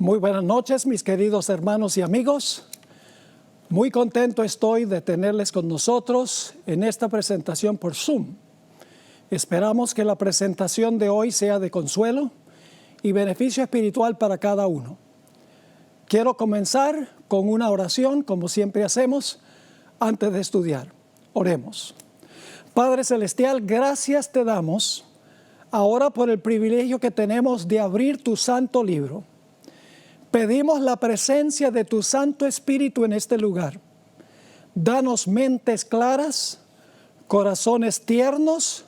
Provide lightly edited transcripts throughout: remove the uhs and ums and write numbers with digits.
Muy buenas noches, mis queridos hermanos y amigos. Muy contento estoy de tenerles con nosotros en esta presentación por Zoom. Esperamos que la presentación de hoy sea de consuelo y beneficio espiritual para cada uno. Quiero comenzar con una oración, como siempre hacemos, antes de estudiar. Oremos. Padre Celestial, gracias te damos ahora por el privilegio que tenemos de abrir tu santo libro. Pedimos la presencia de tu Santo Espíritu en este lugar. Danos mentes claras, corazones tiernos,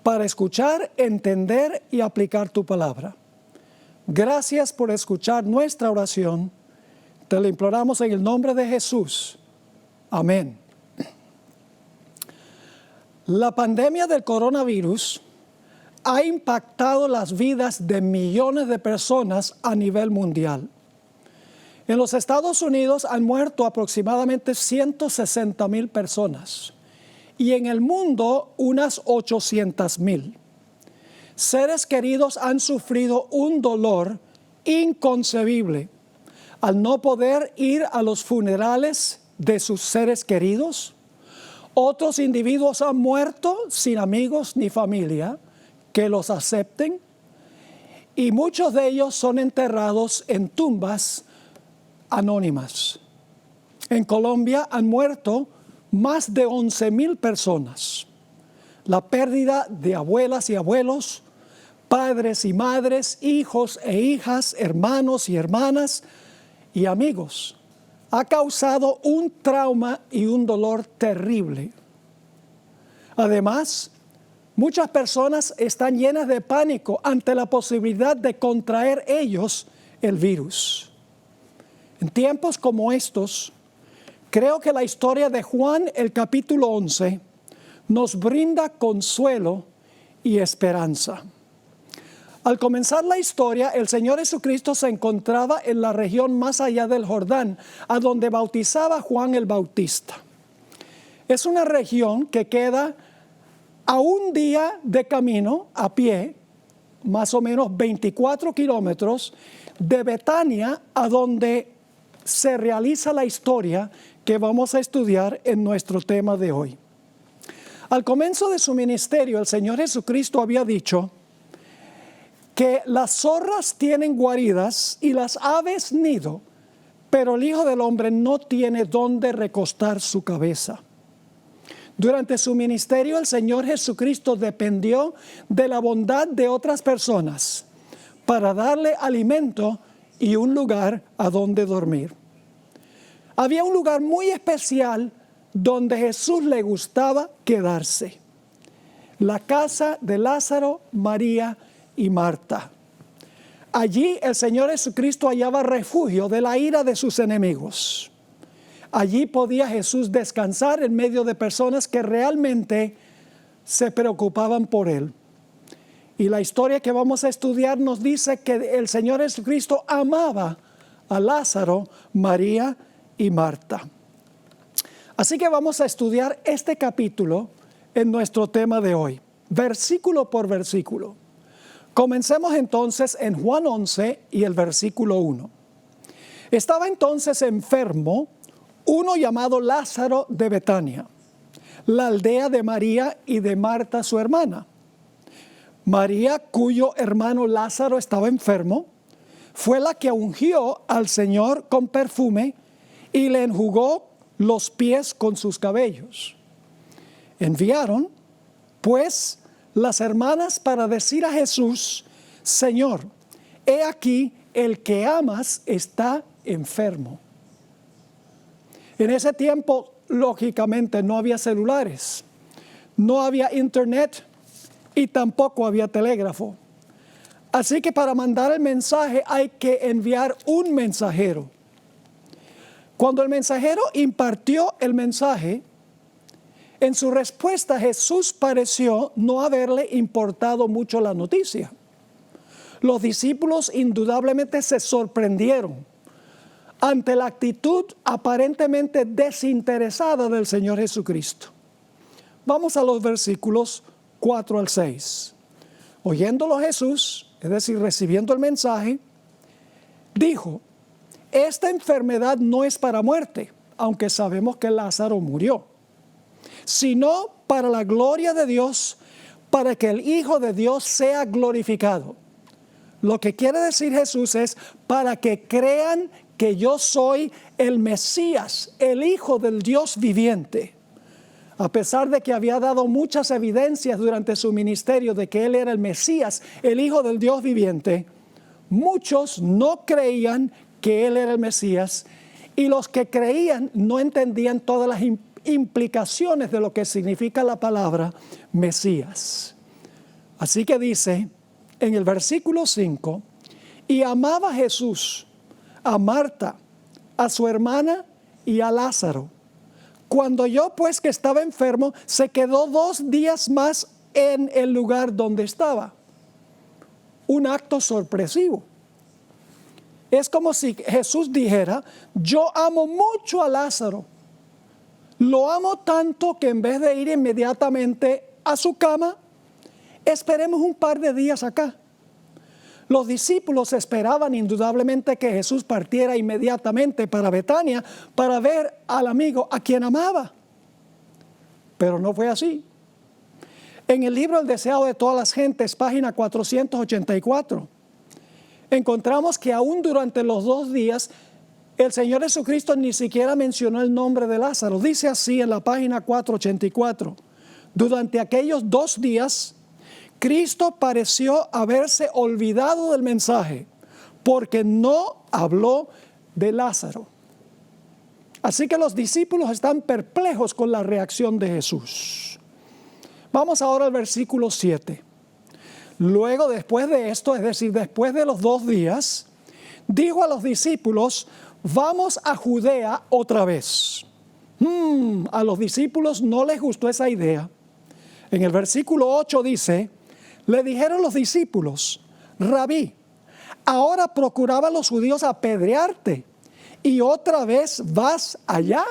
para escuchar, entender y aplicar tu palabra. Gracias por escuchar nuestra oración. Te lo imploramos en el nombre de Jesús. Amén. La pandemia del coronavirus ha impactado las vidas de millones de personas a nivel mundial. En los Estados Unidos han muerto aproximadamente 160,000 personas y en el mundo unas 800,000. Seres queridos han sufrido un dolor inconcebible al no poder ir a los funerales de sus seres queridos. Otros individuos han muerto sin amigos ni familia que los acepten, y muchos de ellos son enterrados en tumbas anónimas. En Colombia han muerto más de 11,000 personas. La pérdida de abuelas y abuelos, padres y madres, hijos e hijas, hermanos y hermanas y amigos ha causado un trauma y un dolor terrible. Además, muchas personas están llenas de pánico ante la posibilidad de contraer ellos el virus. En tiempos como estos, creo que la historia de Juan, el capítulo 11, nos brinda consuelo y esperanza. Al comenzar la historia, el Señor Jesucristo se encontraba en la región más allá del Jordán, a donde bautizaba Juan el Bautista. Es una región que queda a un día de camino a pie, más o menos 24 kilómetros, de Betania, a donde se realiza la historia que vamos a estudiar en nuestro tema de hoy. Al comienzo de su ministerio, el Señor Jesucristo había dicho que las zorras tienen guaridas y las aves nido, pero el Hijo del Hombre no tiene dónde recostar su cabeza. Durante su ministerio, el Señor Jesucristo dependió de la bondad de otras personas para darle alimento y un lugar a donde dormir. Había un lugar muy especial donde Jesús le gustaba quedarse: la casa de Lázaro, María y Marta. Allí el Señor Jesucristo hallaba refugio de la ira de sus enemigos. Allí podía Jesús descansar en medio de personas que realmente se preocupaban por Él. Y la historia que vamos a estudiar nos dice que el Señor Jesucristo amaba a Lázaro, María y Marta. Así que vamos a estudiar este capítulo en nuestro tema de hoy, versículo por versículo. Comencemos entonces en Juan 11 y el versículo 1. Estaba entonces enfermo uno llamado Lázaro de Betania, la aldea de María y de Marta su hermana. María, cuyo hermano Lázaro estaba enfermo, fue la que ungió al Señor con perfume y le enjugó los pies con sus cabellos. Enviaron, pues, las hermanas para decir a Jesús: Señor, he aquí el que amas está enfermo. En ese tiempo, lógicamente, no había celulares, no había internet y tampoco había telégrafo. Así que para mandar el mensaje hay que enviar un mensajero. Cuando el mensajero impartió el mensaje, en su respuesta Jesús pareció no haberle importado mucho la noticia. Los discípulos indudablemente se sorprendieron ante la actitud aparentemente desinteresada del Señor Jesucristo. Vamos a los versículos 4 al 6. Oyéndolo Jesús, es decir, recibiendo el mensaje, dijo: esta enfermedad no es para muerte, aunque sabemos que Lázaro murió, sino para la gloria de Dios, para que el Hijo de Dios sea glorificado. Lo que quiere decir Jesús es para que crean que yo soy el Mesías, el Hijo del Dios viviente. A pesar de que había dado muchas evidencias durante su ministerio de que Él era el Mesías, el Hijo del Dios viviente, muchos no creían que Él era el Mesías, y los que creían no entendían todas las implicaciones de lo que significa la palabra Mesías. Así que dice en el versículo 5, y amaba Jesús a Marta, a su hermana y a Lázaro. Cuando oyó pues que estaba enfermo, se quedó 2 días más en el lugar donde estaba. Un acto sorpresivo. Es como si Jesús dijera: yo amo mucho a Lázaro. Lo amo tanto que en vez de ir inmediatamente a su cama, esperemos un par de días acá. Los discípulos esperaban indudablemente que Jesús partiera inmediatamente para Betania para ver al amigo a quien amaba. Pero no fue así. En el libro El deseo de todas las gentes, página 484, encontramos que aún durante los 2 días, el Señor Jesucristo ni siquiera mencionó el nombre de Lázaro. Dice así en la página 484: durante aquellos 2 días, Cristo pareció haberse olvidado del mensaje, porque no habló de Lázaro. Así que los discípulos están perplejos con la reacción de Jesús. Vamos ahora al versículo 7. Luego, después de esto, es decir, después de los 2 días, dijo a los discípulos: vamos a Judea otra vez. A los discípulos no les gustó esa idea. En el versículo 8 dice: le dijeron los discípulos: Rabí, ahora procuraban los judíos apedrearte, y otra vez vas allá.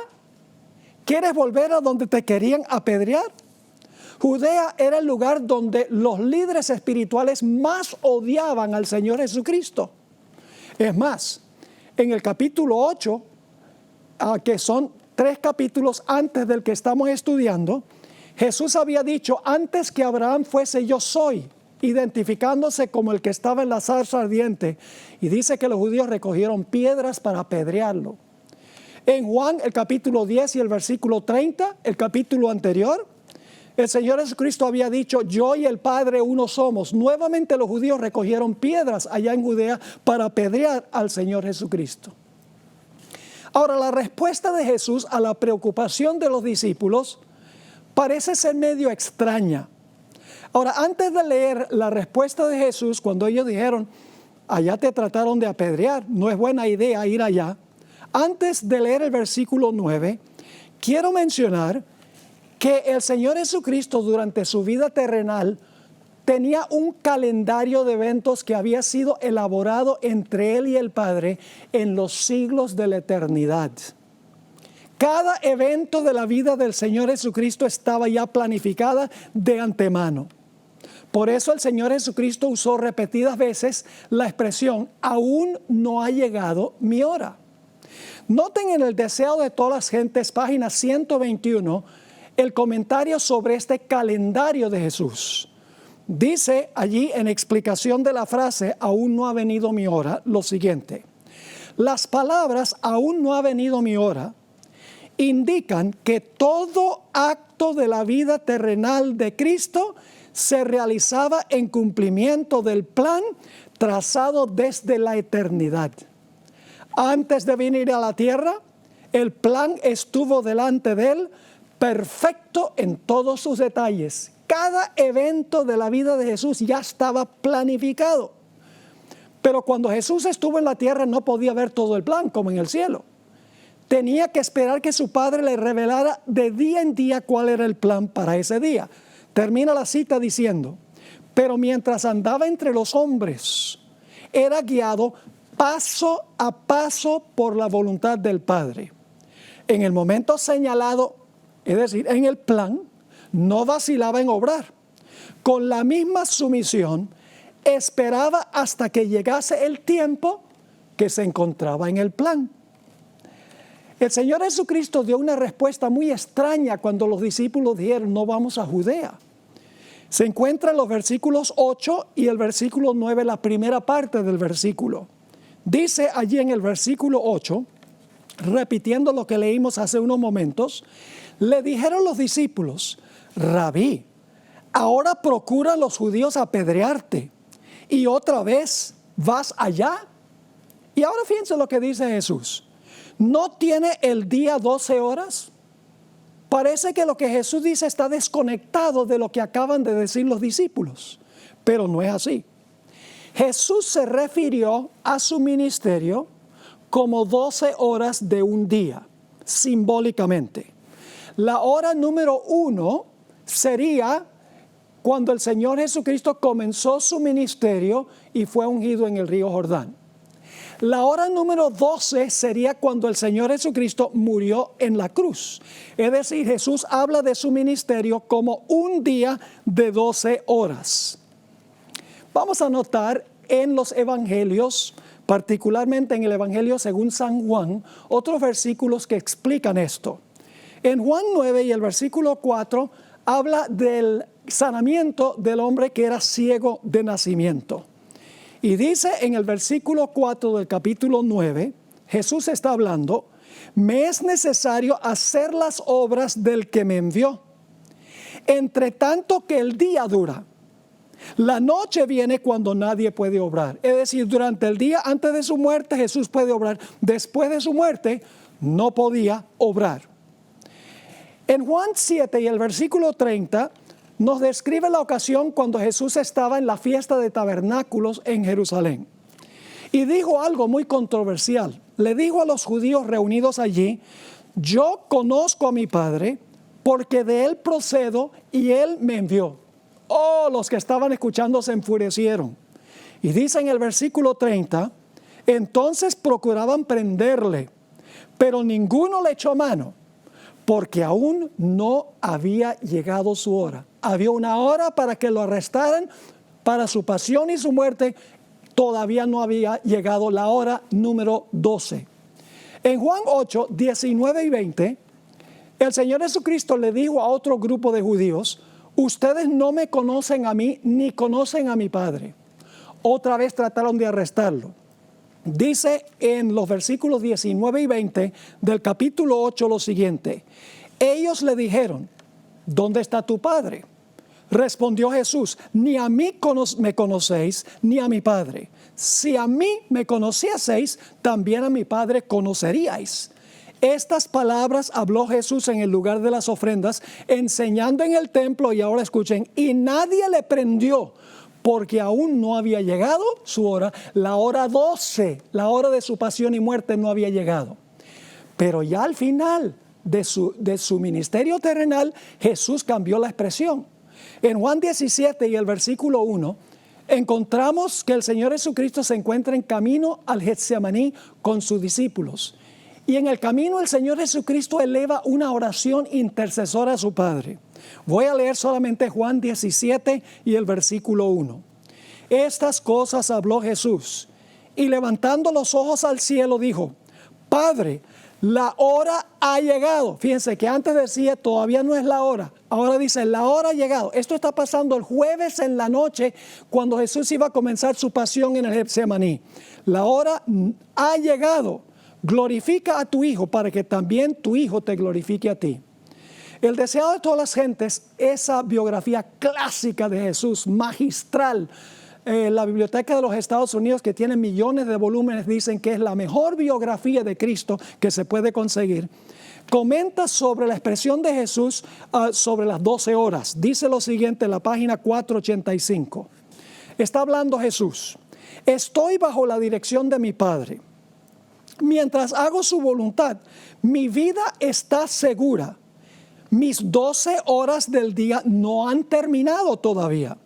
¿Quieres volver a donde te querían apedrear? Judea era el lugar donde los líderes espirituales más odiaban al Señor Jesucristo. Es más, en el capítulo 8, que son 3 capítulos antes del que estamos estudiando, Jesús había dicho: antes que Abraham fuese, yo soy, identificándose como el que estaba en la zarza ardiente. Y dice que los judíos recogieron piedras para apedrearlo. En Juan, el capítulo 10 y el versículo 30, el capítulo anterior, el Señor Jesucristo había dicho: yo y el Padre uno somos. Nuevamente los judíos recogieron piedras allá en Judea para apedrear al Señor Jesucristo. Ahora, la respuesta de Jesús a la preocupación de los discípulos parece ser medio extraña. Ahora, antes de leer la respuesta de Jesús, cuando ellos dijeron: allá te trataron de apedrear, no es buena idea ir allá. Antes de leer el versículo 9, quiero mencionar que el Señor Jesucristo durante su vida terrenal tenía un calendario de eventos que había sido elaborado entre Él y el Padre en los siglos de la eternidad. Cada evento de la vida del Señor Jesucristo estaba ya planificada de antemano. Por eso el Señor Jesucristo usó repetidas veces la expresión: aún no ha llegado mi hora. Noten en El deseo de todas las gentes, página 121, el comentario sobre este calendario de Jesús. Dice allí, en explicación de la frase aún no ha venido mi hora, lo siguiente: las palabras aún no ha venido mi hora indican que todo acto de la vida terrenal de Cristo se realizaba en cumplimiento del plan trazado desde la eternidad. Antes de venir a la tierra, el plan estuvo delante de Él, perfecto en todos sus detalles. Cada evento de la vida de Jesús ya estaba planificado. Pero cuando Jesús estuvo en la tierra no podía ver todo el plan como en el cielo. Tenía que esperar que su Padre le revelara de día en día cuál era el plan para ese día. Termina la cita diciendo: pero mientras andaba entre los hombres, era guiado paso a paso por la voluntad del Padre. En el momento señalado, es decir, en el plan, no vacilaba en obrar. Con la misma sumisión, esperaba hasta que llegase el tiempo que se encontraba en el plan. El Señor Jesucristo dio una respuesta muy extraña cuando los discípulos dijeron, no vamos a Judea. Se encuentra en los versículos 8 y el versículo 9, la primera parte del versículo. Dice allí en el versículo 8, repitiendo lo que leímos hace unos momentos, le dijeron los discípulos, Rabí, ahora procuran los judíos apedrearte y otra vez vas allá. Y ahora fíjense lo que dice Jesús. ¿No tiene el día 12 horas? Parece que lo que Jesús dice está desconectado de lo que acaban de decir los discípulos, pero no es así. Jesús se refirió a su ministerio como 12 horas de un día, simbólicamente. La hora número 1 sería cuando el Señor Jesucristo comenzó su ministerio y fue ungido en el río Jordán. La hora número 12 sería cuando el Señor Jesucristo murió en la cruz. Es decir, Jesús habla de su ministerio como un día de 12 horas. Vamos a notar en los evangelios, particularmente en el evangelio según San Juan, otros versículos que explican esto. En Juan 9 y el versículo 4 habla del sanamiento del hombre que era ciego de nacimiento. Y dice en el versículo 4 del capítulo 9, Jesús está hablando, me es necesario hacer las obras del que me envió, entre tanto que el día dura. La noche viene cuando nadie puede obrar. Es decir, durante el día antes de su muerte Jesús puede obrar. Después de su muerte no podía obrar. En Juan 7 y el versículo 30 nos describe la ocasión cuando Jesús estaba en la fiesta de tabernáculos en Jerusalén. Y dijo algo muy controversial. Le dijo a los judíos reunidos allí, yo conozco a mi Padre porque de Él procedo y Él me envió. Oh, los que estaban escuchando se enfurecieron. Y dice en el versículo 30, entonces procuraban prenderle, pero ninguno le echó mano, porque aún no había llegado su hora. Había una hora para que lo arrestaran, para su pasión y su muerte, todavía no había llegado la hora número 12. En Juan 8, 19 y 20, el Señor Jesucristo le dijo a otro grupo de judíos, ustedes no me conocen a mí ni conocen a mi Padre. Otra vez trataron de arrestarlo. Dice en los versículos 19 y 20 del capítulo 8 lo siguiente. Ellos le dijeron, ¿dónde está tu Padre? Respondió Jesús, ni a mí me conocéis, ni a mi Padre. Si a mí me conocieseis, también a mi Padre conoceríais. Estas palabras habló Jesús en el lugar de las ofrendas, enseñando en el templo, y ahora escuchen, y nadie le prendió, porque aún no había llegado su hora, la hora 12, la hora de su pasión y muerte no había llegado. Pero ya al final de su ministerio terrenal, Jesús cambió la expresión. En Juan 17 y el versículo 1, encontramos que el Señor Jesucristo se encuentra en camino al Getsemaní con sus discípulos. Y en el camino el Señor Jesucristo eleva una oración intercesora a su Padre. Voy a leer solamente Juan 17 y el versículo 1. Estas cosas habló Jesús y levantando los ojos al cielo dijo, Padre, la hora ha llegado. Fíjense que antes decía todavía no es la hora. Ahora dice la hora ha llegado. Esto está pasando el jueves en la noche cuando Jesús iba a comenzar su pasión en el Getsemaní. La hora ha llegado. Glorifica a tu Hijo para que también tu Hijo te glorifique a ti. El deseado de todas las gentes, esa biografía clásica de Jesús, magistral. La Biblioteca de los Estados Unidos, que tiene millones de volúmenes, dicen que es la mejor biografía de Cristo que se puede conseguir. Comenta sobre la expresión de Jesús sobre las 12 horas. Dice lo siguiente en la página 485. Está hablando Jesús. Estoy bajo la dirección de mi Padre. Mientras hago su voluntad, mi vida está segura. Mis 12 horas del día no han terminado todavía.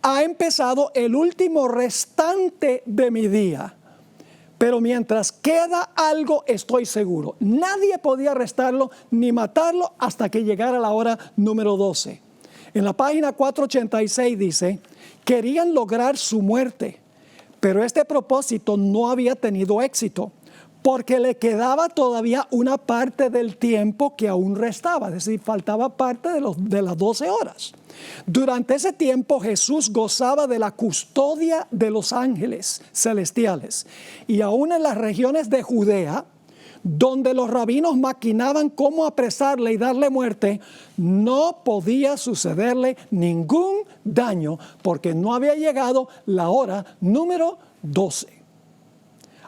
Ha empezado el último restante de mi día. Pero mientras queda algo, estoy seguro. Nadie podía arrestarlo ni matarlo hasta que llegara la hora número 12. En la página 486 dice, querían lograr su muerte, Pero este propósito no había tenido éxito, porque le quedaba todavía una parte del tiempo que aún restaba, es decir, faltaba parte de las 12 horas. Durante ese tiempo Jesús gozaba de la custodia de los ángeles celestiales, y aún en las regiones de Judea, donde los rabinos maquinaban cómo apresarle y darle muerte, no podía sucederle ningún daño, porque no había llegado la hora número 12.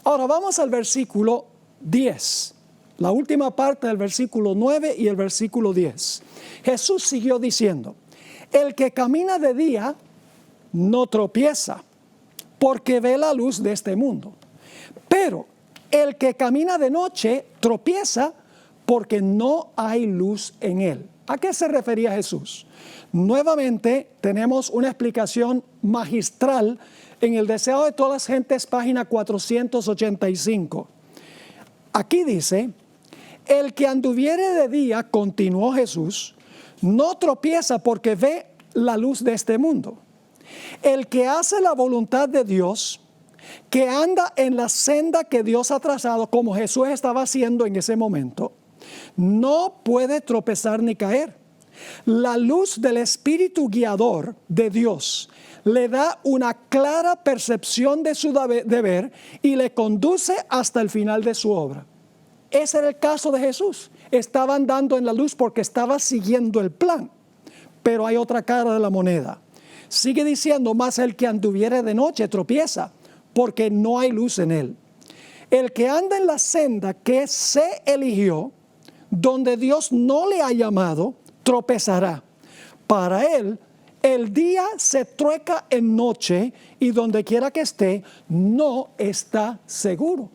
Ahora vamos al versículo 10, la última parte del versículo 9 y el versículo 10. Jesús siguió diciendo: el que camina de día no tropieza, porque ve la luz de este mundo. Pero el que camina de noche tropieza, porque no hay luz en él. ¿A qué se refería Jesús? Nuevamente tenemos una explicación magistral en El deseo de todas las gentes, página 485. Aquí dice: el que anduviere de día, continuó Jesús, no tropieza porque ve la luz de este mundo. El que hace la voluntad de Dios, que anda en la senda que Dios ha trazado, como Jesús estaba haciendo en ese momento, no puede tropezar ni caer. La luz del Espíritu guiador de Dios le da una clara percepción de su deber y le conduce hasta el final de su obra. Ese era el caso de Jesús. Estaba andando en la luz porque estaba siguiendo el plan. Pero hay otra cara de la moneda. Sigue diciendo: mas el que anduviere de noche tropieza, porque no hay luz en él. El que anda en la senda que se eligió, donde Dios no le ha llamado, tropezará. Para él, el día se trueca en noche, y donde quiera que esté, no está seguro.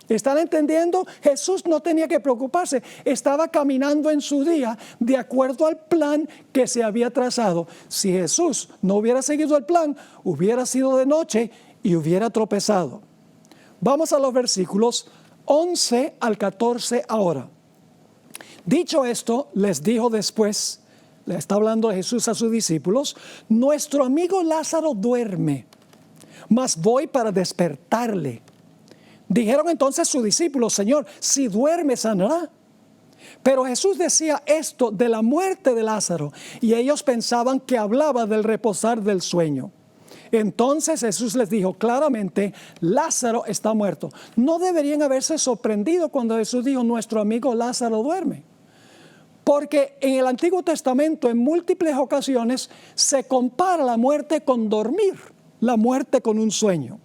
¿Están entendiendo? Jesús no tenía que preocuparse. Estaba caminando en su día de acuerdo al plan que se había trazado. Si Jesús no hubiera seguido el plan, hubiera sido de noche y hubiera tropezado. Vamos a los versículos 11 al 14 ahora. Dicho esto, les dijo después, le está hablando Jesús a sus discípulos: nuestro amigo Lázaro duerme, mas voy para despertarle. Dijeron entonces sus discípulos: Señor, si duerme, sanará. Pero Jesús decía esto de la muerte de Lázaro, y ellos pensaban que hablaba del reposar del sueño. Entonces Jesús les dijo claramente: Lázaro está muerto. No deberían haberse sorprendido cuando Jesús dijo: nuestro amigo Lázaro duerme. Porque en el Antiguo Testamento, en múltiples ocasiones, se compara la muerte con dormir, la muerte con un sueño.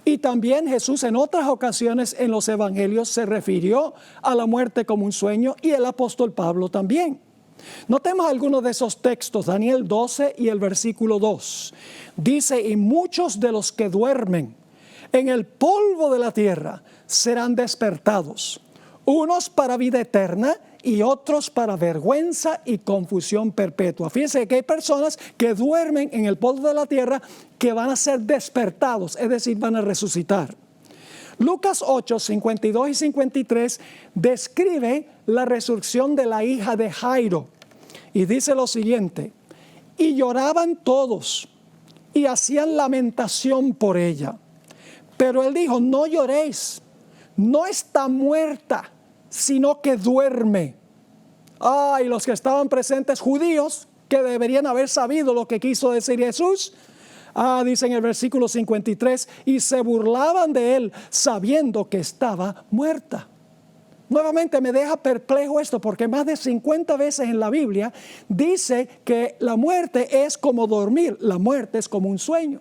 Y también Jesús en otras ocasiones en los evangelios se refirió a la muerte como un sueño, y el apóstol Pablo también. Notemos algunos de esos textos. Daniel 12 y el versículo 2. Dice: y muchos de los que duermen en el polvo de la tierra serán despertados, unos para vida eterna y otros para vergüenza y confusión perpetua. Fíjense que hay personas que duermen en el polvo de la tierra que van a ser despertados, es decir, van a resucitar. Lucas 8, 52 y 53 describe la resurrección de la hija de Jairo, y dice lo siguiente: y lloraban todos y hacían lamentación por ella. Pero él dijo: no lloréis, no está muerta, sino que duerme. Y los que estaban presentes, judíos, que deberían haber sabido lo que quiso decir Jesús, dice en el versículo 53, y se burlaban de él, sabiendo que estaba muerta. Nuevamente me deja perplejo esto, porque más de 50 veces en la Biblia dice que la muerte es como dormir, la muerte es como un sueño.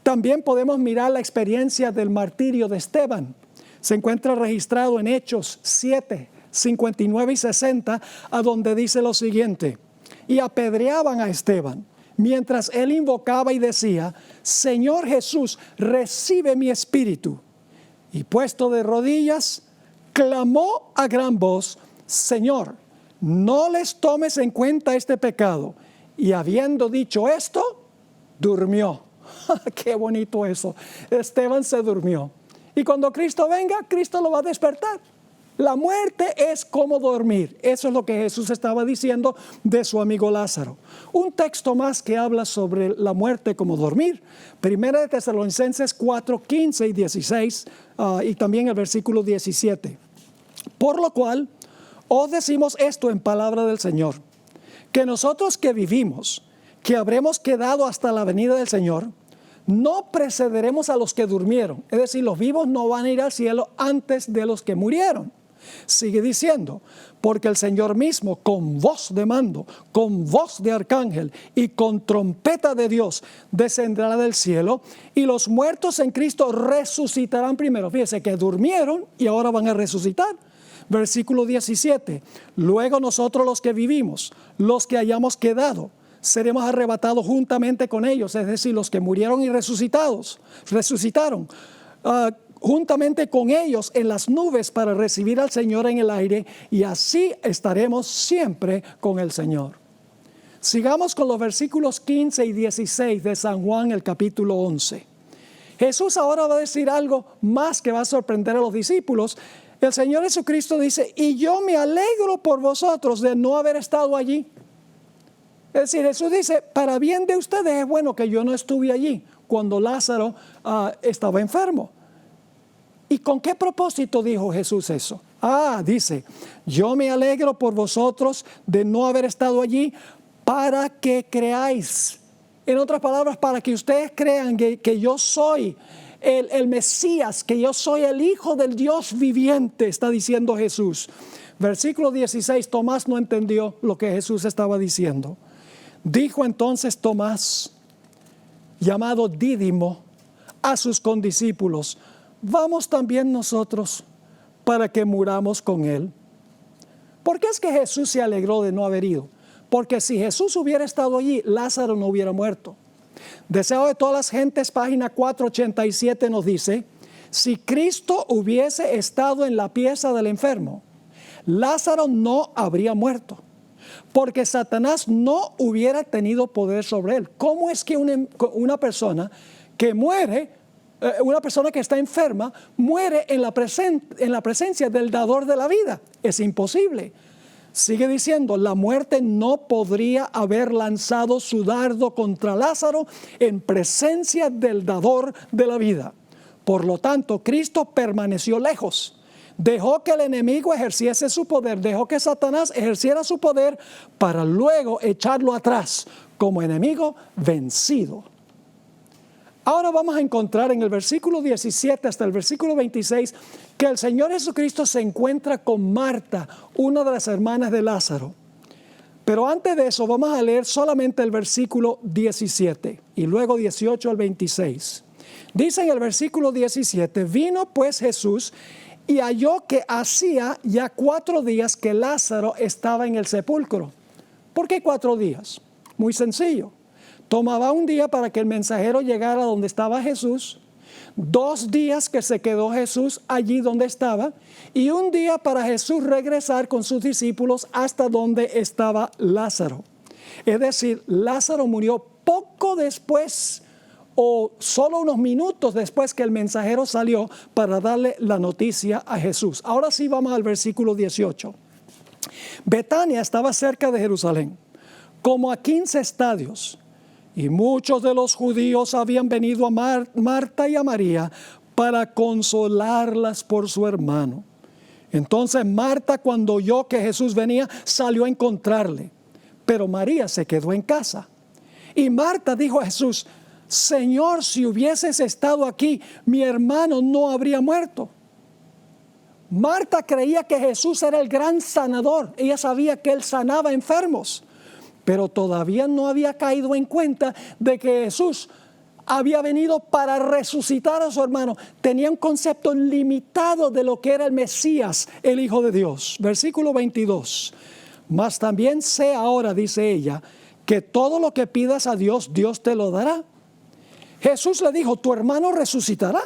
También podemos mirar la experiencia del martirio de Esteban. Se encuentra registrado en Hechos 7, 59 y 60, a donde dice lo siguiente: y apedreaban a Esteban, mientras él invocaba y decía: Señor Jesús, recibe mi espíritu. Y puesto de rodillas, clamó a gran voz: Señor, no les tomes en cuenta este pecado. Y habiendo dicho esto, durmió. Qué bonito eso. Esteban se durmió. Y cuando Cristo venga, Cristo lo va a despertar. La muerte es como dormir. Eso es lo que Jesús estaba diciendo de su amigo Lázaro. Un texto más que habla sobre la muerte como dormir. Primera de Tesalonicenses 4, 15 y 16 y también el versículo 17. Por lo cual, os decimos esto en palabra del Señor, que nosotros que vivimos, que habremos quedado hasta la venida del Señor, no precederemos a los que durmieron. Es decir, los vivos no van a ir al cielo antes de los que murieron. Sigue diciendo, porque el Señor mismo con voz de mando, con voz de arcángel y con trompeta de Dios descenderá del cielo y los muertos en Cristo resucitarán primero. Fíjense que durmieron y ahora van a resucitar. Versículo 17, luego nosotros los que vivimos, los que hayamos quedado, seremos arrebatados juntamente con ellos, es decir, los que murieron y resucitaron, juntamente con ellos en las nubes para recibir al Señor en el aire, y así estaremos siempre con el Señor. Sigamos con los versículos 15 y 16 de San Juan, el capítulo 11. Jesús ahora va a decir algo más que va a sorprender a los discípulos. El Señor Jesucristo dice, y yo me alegro por vosotros de no haber estado allí. Es decir, Jesús dice, para bien de ustedes es bueno que yo no estuve allí cuando Lázaro estaba enfermo. ¿Y con qué propósito dijo Jesús eso? Dice, yo me alegro por vosotros de no haber estado allí para que creáis. En otras palabras, para que ustedes crean que yo soy el Mesías, que yo soy el Hijo del Dios viviente, está diciendo Jesús. Versículo 16, Tomás no entendió lo que Jesús estaba diciendo. Dijo entonces Tomás, llamado Dídimo, a sus condiscípulos, vamos también nosotros para que muramos con él. ¿Por qué es que Jesús se alegró de no haber ido? Porque si Jesús hubiera estado allí, Lázaro no hubiera muerto. Deseo de todas las gentes, página 487 nos dice, si Cristo hubiese estado en la pieza del enfermo, Lázaro no habría muerto, porque Satanás no hubiera tenido poder sobre él. ¿Cómo es que una persona que muere, una persona que está enferma, muere en la presencia del dador de la vida? Es imposible. Sigue diciendo, la muerte no podría haber lanzado su dardo contra Lázaro en presencia del dador de la vida. Por lo tanto, Cristo permaneció lejos. Dejó que el enemigo ejerciese su poder, dejó que Satanás ejerciera su poder para luego echarlo atrás como enemigo vencido. Ahora vamos a encontrar en el versículo 17 hasta el versículo 26 que el Señor Jesucristo se encuentra con Marta, una de las hermanas de Lázaro. Pero antes de eso vamos a leer solamente el versículo 17 y luego 18 al 26. Dice en el versículo 17, vino pues Jesús y halló que hacía ya 4 días que Lázaro estaba en el sepulcro. ¿Por qué 4 días? Muy sencillo. Tomaba un día para que el mensajero llegara donde estaba Jesús, 2 días que se quedó Jesús allí donde estaba, y un día para Jesús regresar con sus discípulos hasta donde estaba Lázaro. Es decir, Lázaro murió poco después o solo unos minutos después que el mensajero salió para darle la noticia a Jesús. Ahora sí vamos al versículo 18. Betania estaba cerca de Jerusalén, como a 15 estadios. Y muchos de los judíos habían venido a Marta y a María para consolarlas por su hermano. Entonces Marta, cuando oyó que Jesús venía, salió a encontrarle. Pero María se quedó en casa. Y Marta dijo a Jesús, Señor, si hubieses estado aquí, mi hermano no habría muerto. Marta creía que Jesús era el gran sanador. Ella sabía que él sanaba enfermos. Pero todavía no había caído en cuenta de que Jesús había venido para resucitar a su hermano. Tenía un concepto limitado de lo que era el Mesías, el Hijo de Dios. Versículo 22. Mas también sé ahora, dice ella, que todo lo que pidas a Dios, Dios te lo dará. Jesús le dijo, tu hermano resucitará.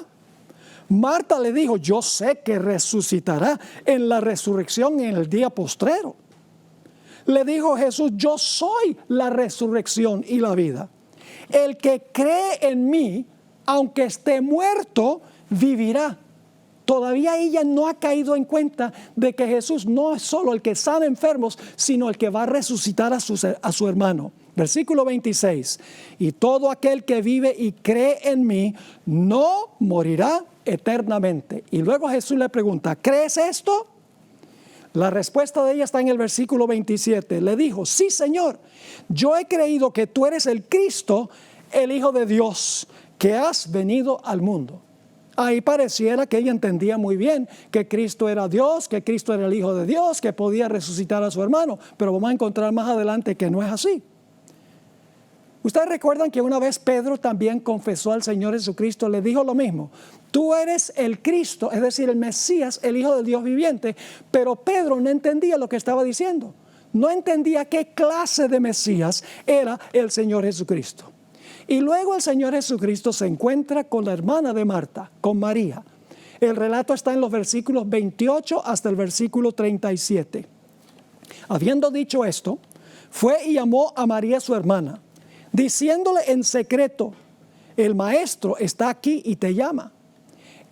Marta le dijo, yo sé que resucitará en la resurrección en el día postrero. Le dijo Jesús, yo soy la resurrección y la vida. El que cree en mí, aunque esté muerto, vivirá. Todavía ella no ha caído en cuenta de que Jesús no es solo el que sana enfermos, sino el que va a resucitar a su hermano. Versículo 26. Y todo aquel que vive y cree en mí no morirá eternamente. Y luego Jesús le pregunta, ¿crees esto? La respuesta de ella está en el versículo 27. Le dijo, sí, Señor, yo he creído que tú eres el Cristo, el Hijo de Dios, que has venido al mundo. Ahí pareciera que ella entendía muy bien que Cristo era Dios, que Cristo era el Hijo de Dios, que podía resucitar a su hermano. Pero vamos a encontrar más adelante que no es así. Ustedes recuerdan que una vez Pedro también confesó al Señor Jesucristo, le dijo lo mismo. Tú eres el Cristo, es decir, el Mesías, el Hijo del Dios viviente. Pero Pedro no entendía lo que estaba diciendo. No entendía qué clase de Mesías era el Señor Jesucristo. Y luego el Señor Jesucristo se encuentra con la hermana de Marta, con María. El relato está en los versículos 28 hasta el versículo 37. Habiendo dicho esto, fue y llamó a María su hermana, diciéndole en secreto, el maestro está aquí y te llama.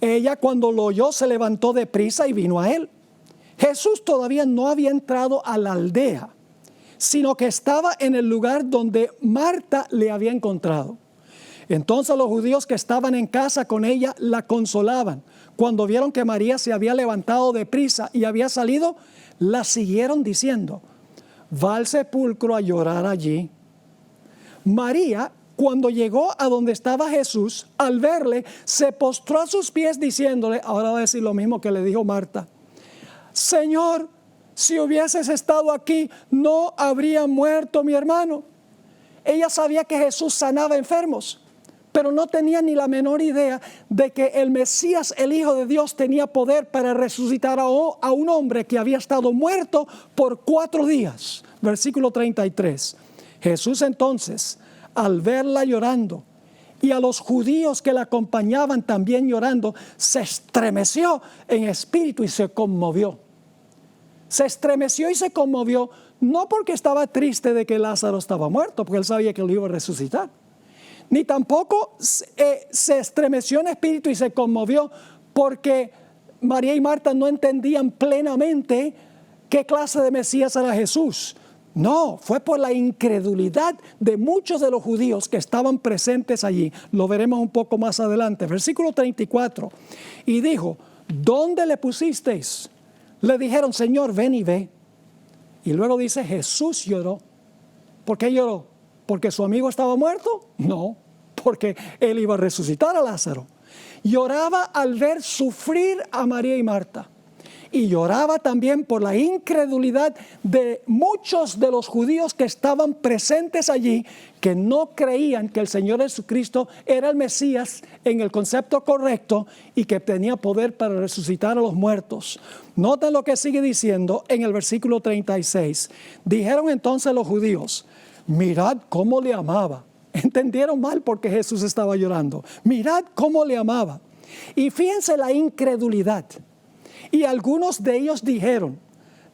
Ella cuando lo oyó se levantó de prisa y vino a él. Jesús todavía no había entrado a la aldea, sino que estaba en el lugar donde Marta le había encontrado. Entonces los judíos que estaban en casa con ella la consolaban. Cuando vieron que María se había levantado de prisa y había salido, la siguieron diciendo, va al sepulcro a llorar allí. María, cuando llegó a donde estaba Jesús, al verle, se postró a sus pies diciéndole, ahora va a decir lo mismo que le dijo Marta, Señor, si hubieses estado aquí, no habría muerto mi hermano. Ella sabía que Jesús sanaba enfermos, pero no tenía ni la menor idea de que el Mesías, el Hijo de Dios, tenía poder para resucitar a un hombre que había estado muerto por 4 días. Versículo 33. Jesús entonces, al verla llorando, y a los judíos que la acompañaban también llorando, se estremeció en espíritu y se conmovió. Se estremeció y se conmovió, no porque estaba triste de que Lázaro estaba muerto, porque él sabía que lo iba a resucitar. Ni tampoco se estremeció en espíritu y se conmovió porque María y Marta no entendían plenamente qué clase de Mesías era Jesús. No, fue por la incredulidad de muchos de los judíos que estaban presentes allí. Lo veremos un poco más adelante. Versículo 34. Y dijo, ¿dónde le pusisteis? Le dijeron, Señor, ven y ve. Y luego dice, Jesús lloró. ¿Por qué lloró? ¿Porque su amigo estaba muerto? No, porque él iba a resucitar a Lázaro. Lloraba al ver sufrir a María y Marta. Y lloraba también por la incredulidad de muchos de los judíos que estaban presentes allí, que no creían que el Señor Jesucristo era el Mesías en el concepto correcto y que tenía poder para resucitar a los muertos. Noten lo que sigue diciendo en el versículo 36. Dijeron entonces los judíos, mirad cómo le amaba. Entendieron mal porque Jesús estaba llorando. Mirad cómo le amaba. Y fíjense la incredulidad. Y algunos de ellos dijeron,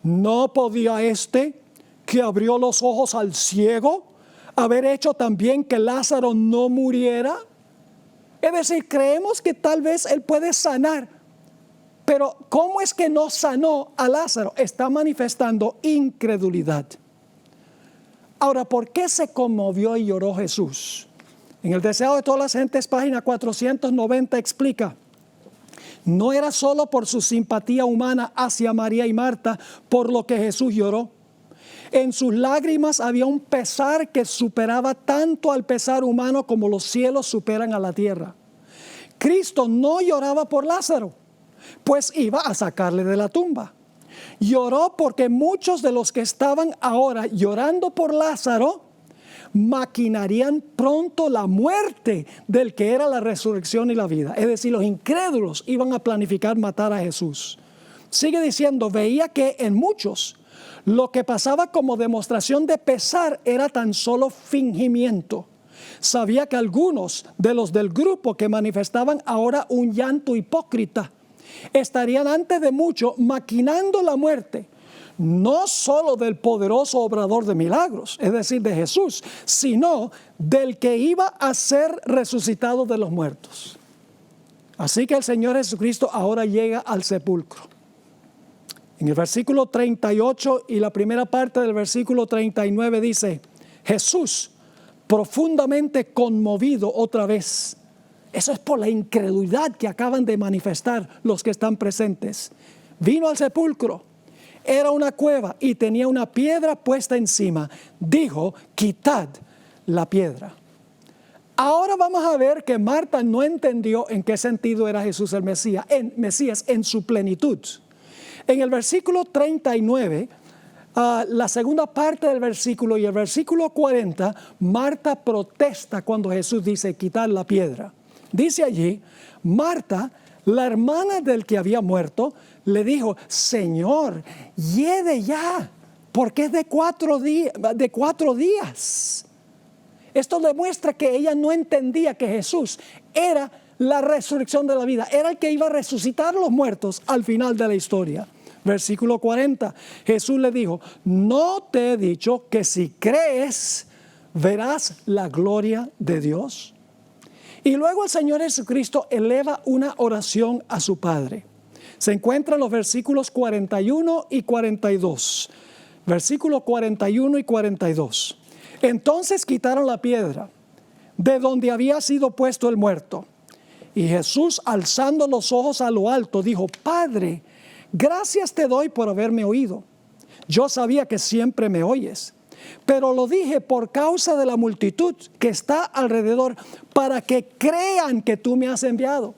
¿no podía este que abrió los ojos al ciego haber hecho también que Lázaro no muriera? Es decir, creemos que tal vez él puede sanar, pero ¿cómo es que no sanó a Lázaro? Está manifestando incredulidad. Ahora, ¿por qué se conmovió y lloró Jesús? En el Deseado de todas las gentes, página 490, explica. No era solo por su simpatía humana hacia María y Marta por lo que Jesús lloró. En sus lágrimas había un pesar que superaba tanto al pesar humano como los cielos superan a la tierra. Cristo no lloraba por Lázaro, pues iba a sacarle de la tumba. Lloró porque muchos de los que estaban ahora llorando por Lázaro maquinarían pronto la muerte del que era la resurrección y la vida. Es decir, los incrédulos iban a planificar matar a Jesús. Sigue diciendo, veía que en muchos lo que pasaba como demostración de pesar era tan solo fingimiento. Sabía que algunos de los del grupo que manifestaban ahora un llanto hipócrita estarían antes de mucho maquinando la muerte, no solo del poderoso obrador de milagros, es decir, de Jesús, sino del que iba a ser resucitado de los muertos. Así que el Señor Jesucristo ahora llega al sepulcro. En el versículo 38 y la primera parte del versículo 39 dice, Jesús, profundamente conmovido otra vez. Eso es por la incredulidad que acaban de manifestar los que están presentes. Vino al sepulcro. Era una cueva y tenía una piedra puesta encima. Dijo, quitad la piedra. Ahora vamos a ver que Marta no entendió en qué sentido era Jesús el Mesías en su plenitud. En el versículo 39, la segunda parte del versículo y el versículo 40, Marta protesta cuando Jesús dice quitar la piedra. Dice allí, Marta, la hermana del que había muerto, le dijo, Señor, hiede ya, porque es de 4 días. Esto demuestra que ella no entendía que Jesús era la resurrección de la vida, era el que iba a resucitar a los muertos al final de la historia. Versículo 40, Jesús le dijo, ¿no te he dicho que si crees verás la gloria de Dios? Y luego el Señor Jesucristo eleva una oración a su Padre. Se encuentra en los versículos 41 y 42. Versículos 41 y 42. Entonces quitaron la piedra de donde había sido puesto el muerto. Y Jesús, alzando los ojos a lo alto, dijo, Padre, gracias te doy por haberme oído. Yo sabía que siempre me oyes, pero lo dije por causa de la multitud que está alrededor, para que crean que tú me has enviado.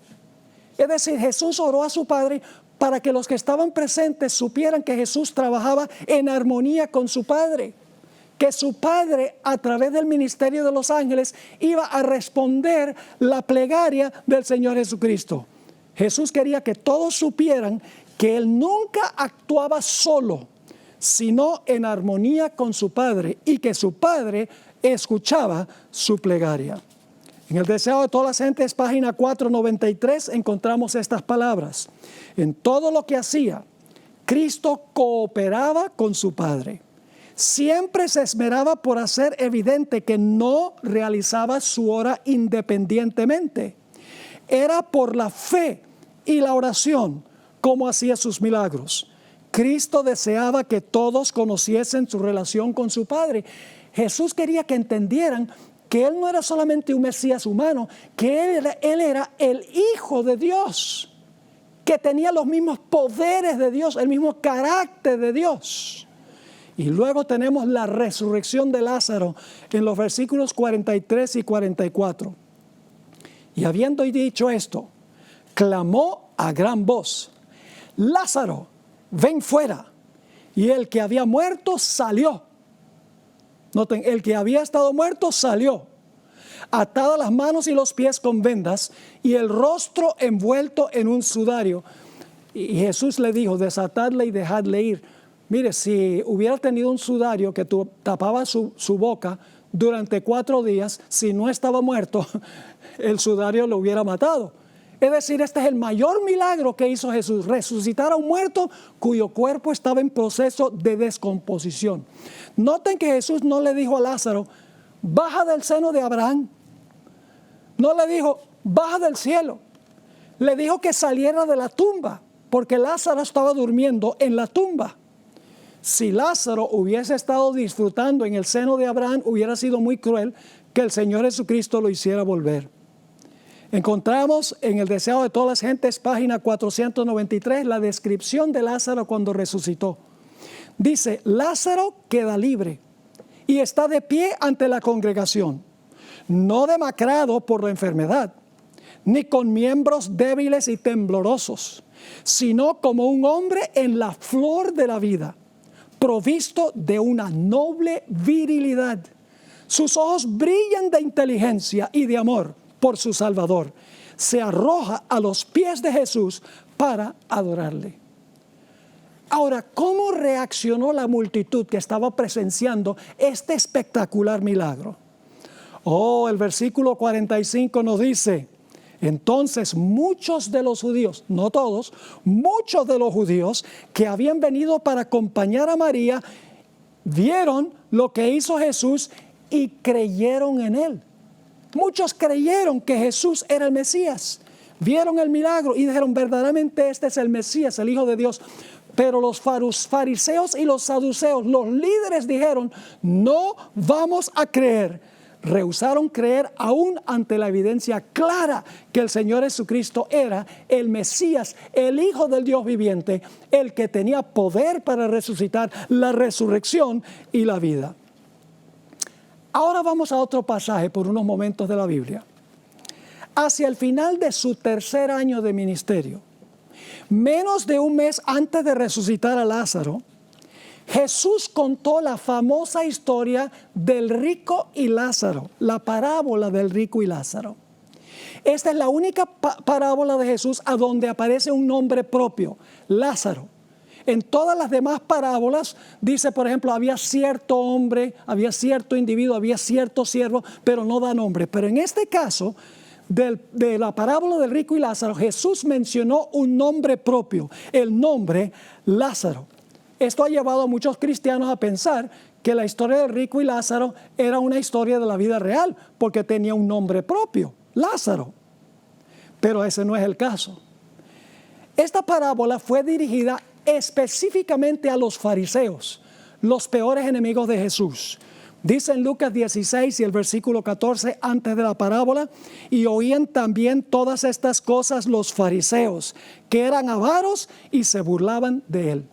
Es decir, Jesús oró a su Padre para que los que estaban presentes supieran que Jesús trabajaba en armonía con su Padre. Que su Padre, a través del ministerio de los ángeles, iba a responder la plegaria del Señor Jesucristo. Jesús quería que todos supieran que Él nunca actuaba solo, sino en armonía con su Padre, y que su Padre escuchaba su plegaria. En el Deseo de todas las gentes, página 493, encontramos estas palabras. En todo lo que hacía, Cristo cooperaba con su Padre. Siempre se esmeraba por hacer evidente que no realizaba su obra independientemente. Era por la fe y la oración como hacía sus milagros. Cristo deseaba que todos conociesen su relación con su Padre. Jesús quería que entendieran que Él no era solamente un Mesías humano, que Él era el Hijo de Dios, que tenía los mismos poderes de Dios, el mismo carácter de Dios. Y luego tenemos la resurrección de Lázaro en los versículos 43 y 44. Y habiendo dicho esto, clamó a gran voz, Lázaro, ven fuera. Y el que había muerto salió. Noten, el que había estado muerto salió, atadas las manos y los pies con vendas y el rostro envuelto en un sudario. Y Jesús le dijo, desatadle y dejadle ir. Mire, si hubiera tenido un sudario que tapaba su boca durante 4 días, si no estaba muerto, el sudario lo hubiera matado. Es decir, este es el mayor milagro que hizo Jesús, resucitar a un muerto cuyo cuerpo estaba en proceso de descomposición. Noten que Jesús no le dijo a Lázaro, baja del seno de Abraham. No le dijo, baja del cielo. Le dijo que saliera de la tumba, porque Lázaro estaba durmiendo en la tumba. Si Lázaro hubiese estado disfrutando en el seno de Abraham, hubiera sido muy cruel que el Señor Jesucristo lo hiciera volver. Encontramos en el Deseo de todas las gentes, página 493, la descripción de Lázaro cuando resucitó. Dice, Lázaro queda libre y está de pie ante la congregación, no demacrado por la enfermedad, ni con miembros débiles y temblorosos, sino como un hombre en la flor de la vida, provisto de una noble virilidad. Sus ojos brillan de inteligencia y de amor por su Salvador. Se arroja a los pies de Jesús para adorarle. Ahora, ¿cómo reaccionó la multitud que estaba presenciando este espectacular milagro? El versículo 45 nos dice, entonces muchos de los judíos, no todos, muchos de los judíos que habían venido para acompañar a María, vieron lo que hizo Jesús y creyeron en Él. Muchos creyeron que Jesús era el Mesías. vieron el milagro y dijeron, verdaderamente este es el Mesías, el Hijo de Dios. Pero los fariseos y los saduceos, los líderes, dijeron, no vamos a creer. Rehusaron creer aún ante la evidencia clara que el Señor Jesucristo era el Mesías, el Hijo del Dios viviente, el que tenía poder para resucitar, la resurrección y la vida. Ahora vamos a otro pasaje por unos momentos de la Biblia. Hacia el final de su tercer año de ministerio, menos de un mes antes de resucitar a Lázaro, Jesús contó la famosa historia del rico y Lázaro, la parábola del rico y Lázaro. Esta es la única parábola de Jesús a donde aparece un nombre propio, Lázaro. En todas las demás parábolas dice, por ejemplo, había cierto hombre, había cierto individuo, había cierto siervo, pero no da nombre. Pero en este caso, de la parábola del rico y Lázaro, Jesús mencionó un nombre propio, el nombre Lázaro. Esto ha llevado a muchos cristianos a pensar que la historia del rico y Lázaro era una historia de la vida real, porque tenía un nombre propio, Lázaro. Pero ese no es el caso. Esta parábola fue dirigida específicamente a los fariseos, los peores enemigos de Jesús. Dice en Lucas 16 y el versículo 14 antes de la parábola, y oían también todas estas cosas los fariseos, que eran avaros y se burlaban de él.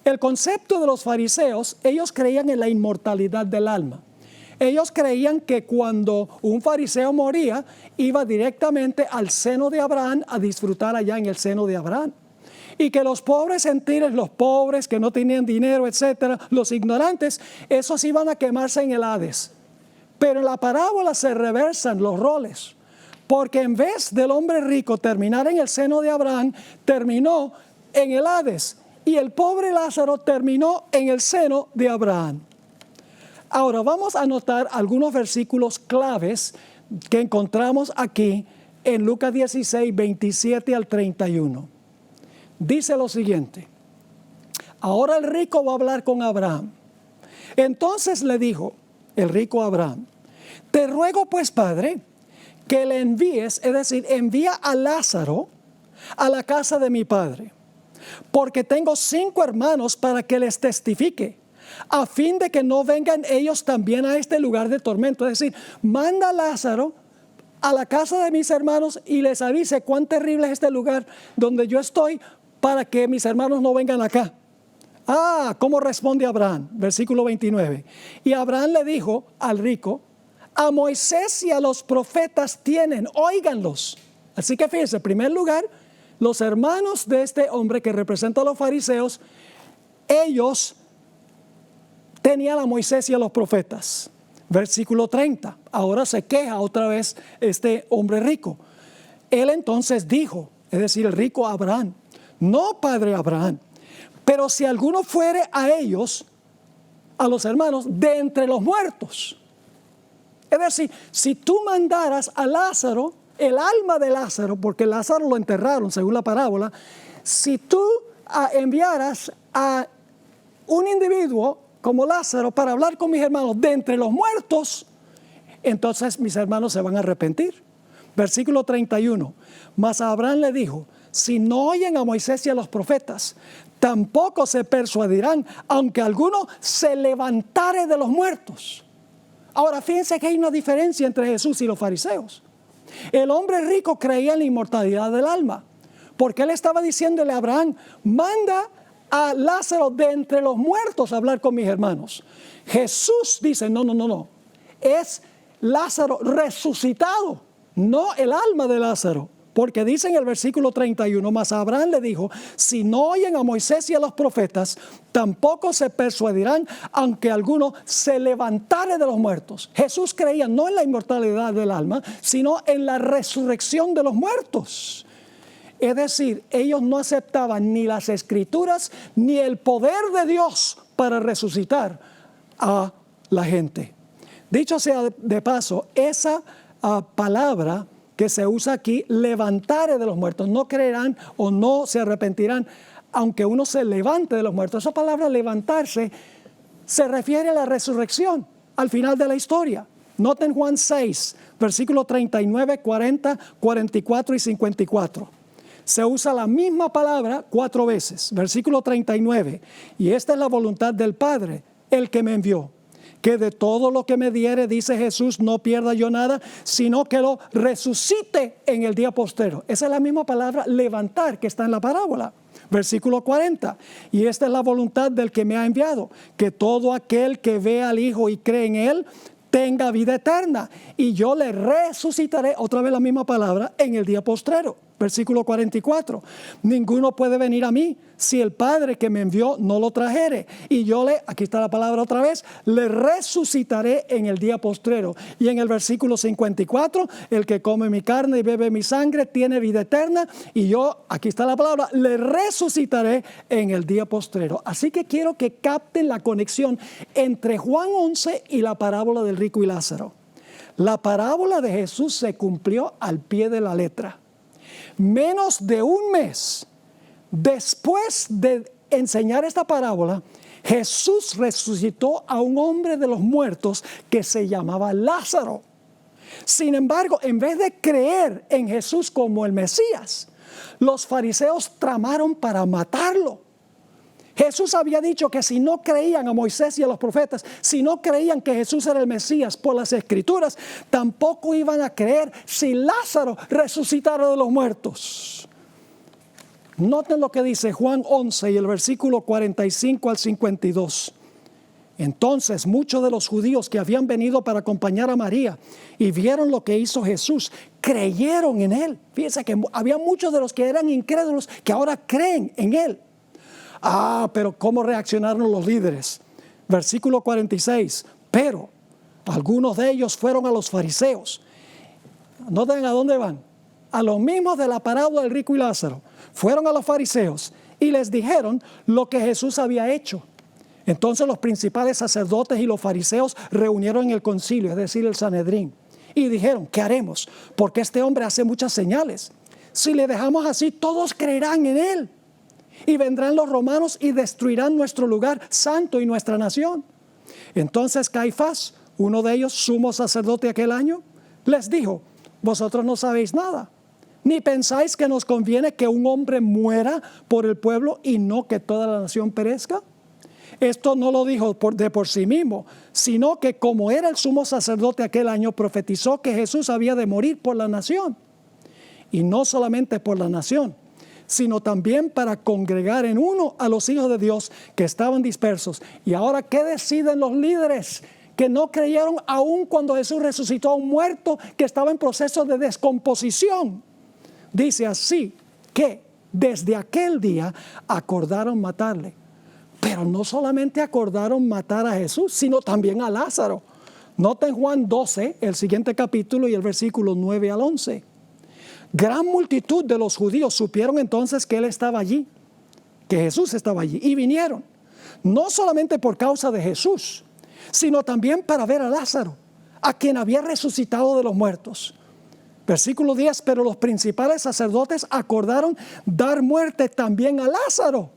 El concepto de los fariseos, ellos creían en la inmortalidad del alma. Ellos creían que cuando un fariseo moría, iba directamente al seno de Abraham a disfrutar allá en el seno de Abraham. Y que los pobres gentiles, los pobres que no tenían dinero, etcétera, los ignorantes, esos iban a quemarse en el Hades. Pero en la parábola se reversan los roles, porque en vez del hombre rico terminar en el seno de Abraham, terminó en el Hades, y el pobre Lázaro terminó en el seno de Abraham. Ahora vamos a notar algunos versículos claves que encontramos aquí en Lucas 16, 27 al 31. Dice lo siguiente: ahora el rico va a hablar con Abraham. Entonces le dijo el rico a Abraham: te ruego pues, Padre, que le envíes, es decir, envía a Lázaro a la casa de mi padre, porque tengo 5 hermanos para que les testifique, a fin de que no vengan ellos también a este lugar de tormento. Es decir, manda a Lázaro a la casa de mis hermanos y les avise cuán terrible es este lugar donde yo estoy, para que mis hermanos no vengan acá. ¿Cómo responde Abraham? Versículo 29. Y Abraham le dijo al rico: a Moisés y a los profetas tienen, óiganlos. Así que fíjense, en primer lugar, los hermanos de este hombre que representa a los fariseos, ellos tenían a Moisés y a los profetas. Versículo 30. Ahora se queja otra vez este hombre rico. Él entonces dijo, es decir, el rico Abraham: no, padre Abraham, pero si alguno fuere a ellos, a los hermanos, de entre los muertos. Es decir, si tú mandaras a Lázaro, el alma de Lázaro, porque Lázaro lo enterraron según la parábola, si tú enviaras a un individuo como Lázaro para hablar con mis hermanos de entre los muertos, entonces mis hermanos se van a arrepentir. Versículo 31. Mas Abraham le dijo: si no oyen a Moisés y a los profetas, tampoco se persuadirán, aunque alguno se levantare de los muertos. Ahora fíjense que hay una diferencia entre Jesús y los fariseos. El hombre rico creía en la inmortalidad del alma, porque él estaba diciéndole a Abraham: manda a Lázaro de entre los muertos a hablar con mis hermanos. Jesús dice: no, es Lázaro resucitado, no el alma de Lázaro. Porque dice en el versículo 31, mas Abraham le dijo: si no oyen a Moisés y a los profetas, tampoco se persuadirán, aunque alguno se levantare de los muertos. Jesús creía no en la inmortalidad del alma, sino en la resurrección de los muertos. Es decir, ellos no aceptaban ni las escrituras ni el poder de Dios para resucitar a la gente. Dicho sea de paso, esa palabra que se usa aquí, levantare de los muertos, no creerán o no se arrepentirán, aunque uno se levante de los muertos. Esa palabra levantarse se refiere a la resurrección, al final de la historia. Noten Juan 6, versículos 39, 40, 44 y 54. Se usa la misma palabra 4 veces. Versículo 39. Y esta es la voluntad del Padre, el que me envió, que de todo lo que me diere, dice Jesús, no pierda yo nada, sino que lo resucite en el día postrero. Esa es la misma palabra levantar que está en la parábola. Versículo 40. Y esta es la voluntad del que me ha enviado, que todo aquel que ve al Hijo y cree en Él, tenga vida eterna. Y yo le resucitaré, otra vez la misma palabra, en el día postrero. Versículo 44. Ninguno puede venir a mí si el Padre que me envió no lo trajere. Y yo aquí está la palabra otra vez, le resucitaré en el día postrero. Y en el versículo 54, el que come mi carne y bebe mi sangre tiene vida eterna. Y yo, aquí está la palabra, le resucitaré en el día postrero. Así que quiero que capten la conexión entre Juan 11 y la parábola del rico y Lázaro. La parábola de Jesús se cumplió al pie de la letra. Menos de un mes después de enseñar esta parábola, Jesús resucitó a un hombre de los muertos que se llamaba Lázaro. Sin embargo, en vez de creer en Jesús como el Mesías, los fariseos tramaron para matarlo. Jesús había dicho que si no creían a Moisés y a los profetas, si no creían que Jesús era el Mesías por las Escrituras, tampoco iban a creer si Lázaro resucitara de los muertos. Noten lo que dice Juan 11 y el versículo 45 al 52. Entonces muchos de los judíos que habían venido para acompañar a María y vieron lo que hizo Jesús, creyeron en Él. Fíjense que había muchos de los que eran incrédulos que ahora creen en Él. Pero ¿cómo reaccionaron los líderes? Versículo 46. Pero algunos de ellos fueron a los fariseos. ¿Noten a dónde van? A los mismos de la parábola del rico y Lázaro. Fueron a los fariseos y les dijeron lo que Jesús había hecho. Entonces los principales sacerdotes y los fariseos reunieron en el concilio, es decir, el Sanedrín, y dijeron, ¿qué haremos? Porque este hombre hace muchas señales. Si le dejamos así, todos creerán en él. Y vendrán los romanos y destruirán nuestro lugar santo y nuestra nación. Entonces Caifás, uno de ellos, sumo sacerdote aquel año, les dijo, vosotros no sabéis nada, ni pensáis que nos conviene que un hombre muera por el pueblo y no que toda la nación perezca. Esto no lo dijo de por sí mismo, sino que como era el sumo sacerdote aquel año, profetizó que Jesús había de morir por la nación. Y no solamente por la nación, sino también para congregar en uno a los hijos de Dios que estaban dispersos. Y ahora, ¿qué deciden los líderes que no creyeron aún cuando Jesús resucitó a un muerto que estaba en proceso de descomposición? Dice así que desde aquel día acordaron matarle. Pero no solamente acordaron matar a Jesús, sino también a Lázaro. Noten Juan 12, el siguiente capítulo y el versículo 9 al 11. Gran multitud de los judíos supieron entonces que Él estaba allí, que Jesús estaba allí, y vinieron, no solamente por causa de Jesús, sino también para ver a Lázaro, a quien había resucitado de los muertos. Versículo 10, pero los principales sacerdotes acordaron dar muerte también a Lázaro,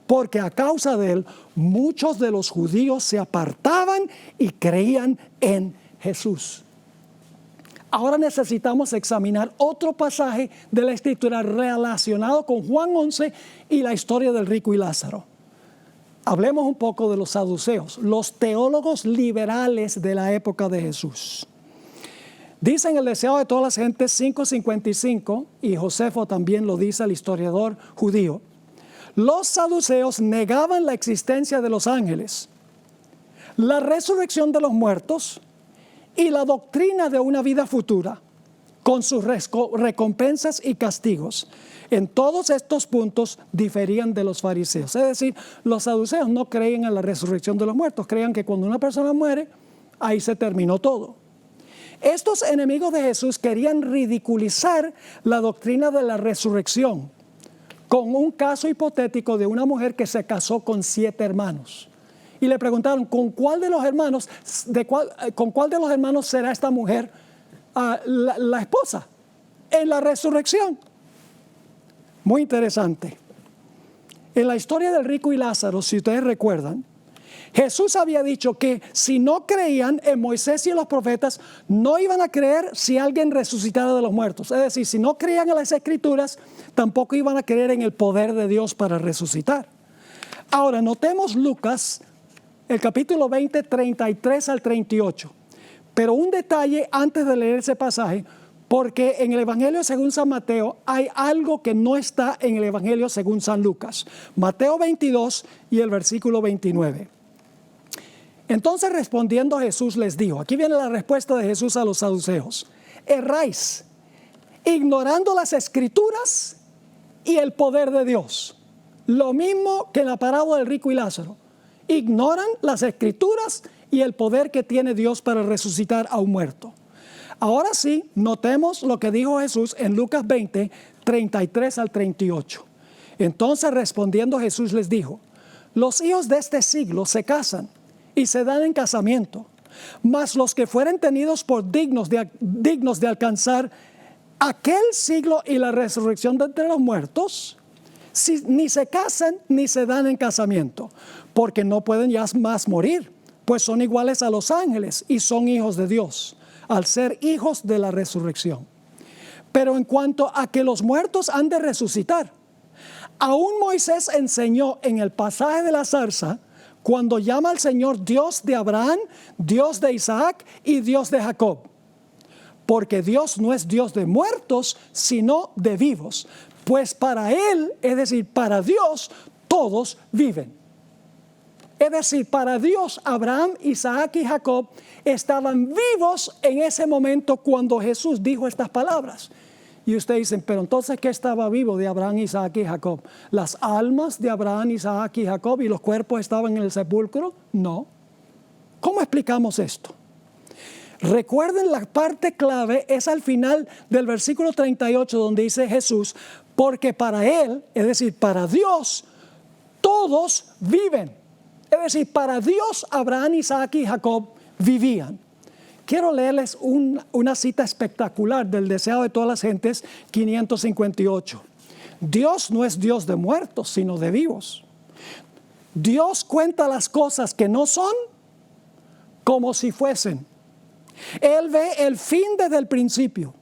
porque a causa de él muchos de los judíos se apartaban y creían en Jesús. Ahora necesitamos examinar otro pasaje de la Escritura relacionado con Juan 11 y la historia del rico y Lázaro. Hablemos un poco de los saduceos, los teólogos liberales de la época de Jesús. Dicen el deseo de todas las gentes 5:55, y Josefo también lo dice, el historiador judío. Los saduceos negaban la existencia de los ángeles, la resurrección de los muertos y la doctrina de una vida futura, con sus recompensas y castigos. En todos estos puntos diferían de los fariseos. Es decir, los saduceos no creían en la resurrección de los muertos, creían que cuando una persona muere, ahí se terminó todo. Estos enemigos de Jesús querían ridiculizar la doctrina de la resurrección con un caso hipotético de una mujer que se casó con 7 hermanos. Y le preguntaron, ¿con cuál de los hermanos será esta mujer la esposa en la resurrección? Muy interesante. En la historia del rico y Lázaro, si ustedes recuerdan, Jesús había dicho que si no creían en Moisés y en los profetas, no iban a creer si alguien resucitara de los muertos. Es decir, si no creían en las Escrituras, tampoco iban a creer en el poder de Dios para resucitar. Ahora, notemos Lucas, el capítulo 20, 33 al 38. Pero un detalle antes de leer ese pasaje, porque en el Evangelio según San Mateo hay algo que no está en el Evangelio según San Lucas. Mateo 22 y el versículo 29. Entonces respondiendo Jesús les dijo, aquí viene la respuesta de Jesús a los saduceos: erráis, ignorando las Escrituras y el poder de Dios. Lo mismo que en la parábola del rico y Lázaro. Ignoran las Escrituras y el poder que tiene Dios para resucitar a un muerto. Ahora sí, notemos lo que dijo Jesús en Lucas 20, 33 al 38. Entonces respondiendo Jesús les dijo: los hijos de este siglo se casan y se dan en casamiento, mas los que fueren tenidos por dignos de alcanzar aquel siglo y la resurrección de entre los muertos, ni se casan ni se dan en casamiento, porque no pueden ya más morir, pues son iguales a los ángeles y son hijos de Dios, al ser hijos de la resurrección. Pero en cuanto a que los muertos han de resucitar, aún Moisés enseñó en el pasaje de la zarza, cuando llama al Señor Dios de Abraham, Dios de Isaac y Dios de Jacob. Porque Dios no es Dios de muertos, sino de vivos. Pues para Él, es decir, para Dios, todos viven. Es decir, para Dios, Abraham, Isaac y Jacob estaban vivos en ese momento cuando Jesús dijo estas palabras. Y ustedes dicen, pero entonces, ¿qué estaba vivo de Abraham, Isaac y Jacob? ¿Las almas de Abraham, Isaac y Jacob y los cuerpos estaban en el sepulcro? No. ¿Cómo explicamos esto? Recuerden, la parte clave es al final del versículo 38, donde dice Jesús, porque para Él, es decir, para Dios, todos viven. Es decir, para Dios, Abraham, Isaac y Jacob vivían. Quiero leerles una cita espectacular del Deseado de todas las gentes, 558. Dios no es Dios de muertos, sino de vivos. Dios cuenta las cosas que no son como si fuesen. Él ve el fin desde el principio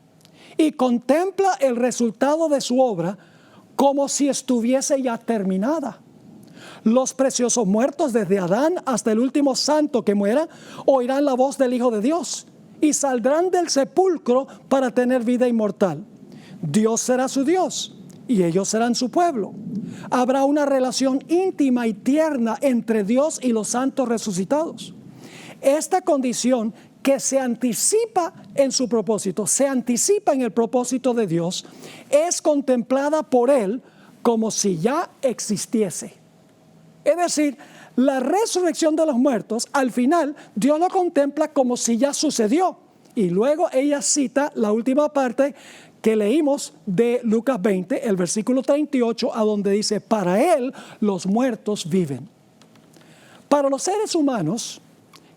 y contempla el resultado de su obra como si estuviese ya terminada. Los preciosos muertos desde Adán hasta el último santo que muera oirán la voz del Hijo de Dios y saldrán del sepulcro para tener vida inmortal. Dios será su Dios y ellos serán su pueblo. Habrá una relación íntima y tierna entre Dios y los santos resucitados. Esta condición que se anticipa en su propósito, se anticipa en el propósito de Dios, es contemplada por Él como si ya existiese. Es decir, la resurrección de los muertos, al final, Dios lo contempla como si ya sucedió. Y luego ella cita la última parte que leímos de Lucas 20, el versículo 38, a donde dice, para Él los muertos viven. Para los seres humanos